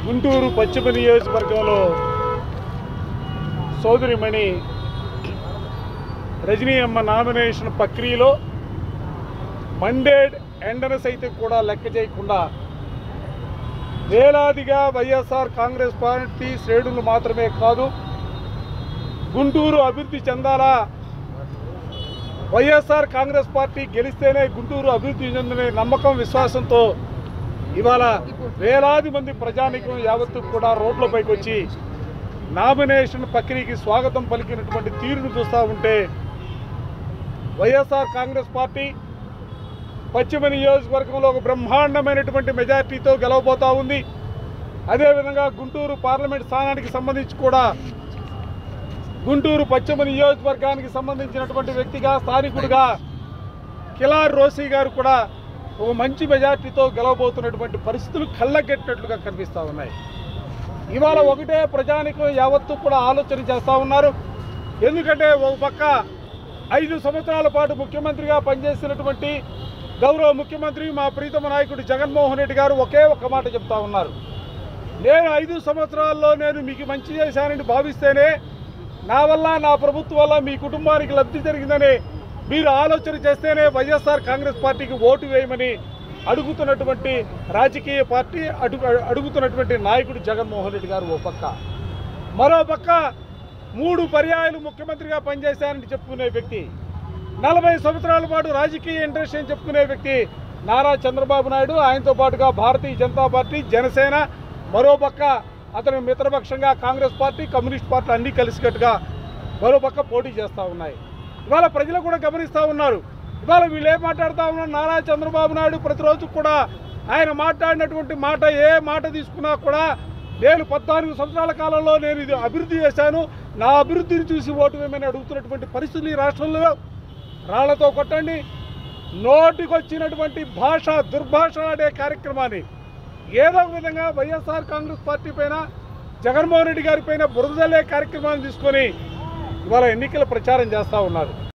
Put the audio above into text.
గుంటూరు పశ్చిమ నియోజకవర్గంలో సోదరిమణి రజనీ అమ్మ నామినేషన్ ప్రక్రియలో మండేడ్ ఎండను సైతం కూడా లెక్క చేయకుండా వేలాదిగా వైఎస్ఆర్ కాంగ్రెస్ పార్టీ శ్రేణులు మాత్రమే కాదు, గుంటూరు అభివృద్ధి చెందాలా, వైఎస్ఆర్ కాంగ్రెస్ పార్టీ గెలిస్తేనే గుంటూరు అభివృద్ధి చెందనే నమ్మకం విశ్వాసంతో ఇవాళ వేలాది మంది ప్రజానీకం యావత్తు కూడా రోడ్లపైకి వచ్చి నామినేషన్ ప్రక్రియకి స్వాగతం పలికినటువంటి తీరును చూస్తూ ఉంటే వైఎస్ఆర్ కాంగ్రెస్ పార్టీ పశ్చిమ నియోజకవర్గంలో ఒక బ్రహ్మాండమైనటువంటి మెజార్టీతో గెలవబోతూ ఉంది. అదేవిధంగా గుంటూరు పార్లమెంట్ స్థానానికి సంబంధించి కూడా గుంటూరు పశ్చిమ నియోజకవర్గానికి సంబంధించినటువంటి వ్యక్తిగా స్థానికుడిగా కిలార్ రోసీ గారు కూడా ఒక మంచి మెజార్టీతో గెలవబోతున్నటువంటి పరిస్థితులు కళ్ళగట్టినట్లుగా కనిపిస్తూ ఉన్నాయి. ఇవాళ ఒకటే ప్రజానికం యావత్తు కూడా ఆలోచన చేస్తూ ఉన్నారు. ఎందుకంటే ఒక పక్క 5 సంవత్సరాల పాటు ముఖ్యమంత్రిగా పనిచేసినటువంటి గౌరవ ముఖ్యమంత్రి మా ప్రీతమ నాయకుడు జగన్మోహన్ రెడ్డి గారు ఒకే ఒక్క మాట చెప్తా ఉన్నారు, నేను 5 సంవత్సరాల్లో నేను మీకు మంచి చేశానని భావిస్తేనే నా వల్ల నా ప్రభుత్వం వల్ల మీ కుటుంబానికి లబ్ధి జరిగిందని మీరు ఆలోచన చేస్తేనే వైఎస్ఆర్ కాంగ్రెస్ పార్టీకి ఓటు వేయమని అడుగుతున్నటువంటి రాజకీయ పార్టీ అడుగుతున్నటువంటి నాయకుడు జగన్మోహన్ రెడ్డి గారు ఓ పక్క, మరో పక్క 3 పర్యాయాలు ముఖ్యమంత్రిగా పనిచేశానని చెప్పుకునే వ్యక్తి, 40 సంవత్సరాల పాటు రాజకీయ ఇంట్రెస్ట్ అని చెప్పుకునే వ్యక్తి నారా చంద్రబాబు నాయుడు, ఆయనతో పాటుగా భారతీయ జనతా పార్టీ, జనసేన, మరో పక్క అతని మిత్రపక్షంగా కాంగ్రెస్ పార్టీ, కమ్యూనిస్ట్ పార్టీ అన్నీ కలిసికట్టుగా మరో పక్క పోటీ చేస్తూ ఉన్నాయి. ఇవాళ ప్రజలు కూడా గమనిస్తూ ఉన్నారు. ఇవాళ వీళ్ళు ఏం మాట్లాడుతూ ఉన్నారు, నారా చంద్రబాబు నాయుడు ప్రతిరోజు కూడా ఆయన మాట్లాడినటువంటి మాట, ఏ మాట తీసుకున్నా కూడా నేను 14 సంవత్సరాల కాలంలో నేను ఇది అభివృద్ధి చేశాను, నా అభివృద్ధిని చూసి ఓటు వేయమని అడుగుతున్నటువంటి పరిస్థితులు ఈ రాష్ట్రంలో రాళ్లతో కొట్టండి, నోటికొచ్చినటువంటి భాష దుర్భాష ఆడే కార్యక్రమాన్ని ఏదో ఒక విధంగా వైఎస్ఆర్ కాంగ్రెస్ పార్టీ పైన, జగన్మోహన్ రెడ్డి గారి పైన బురదలే కార్యక్రమాన్ని తీసుకొని ఇవాళ ఎన్నికల ప్రచారం చేస్తూ ఉన్నారు.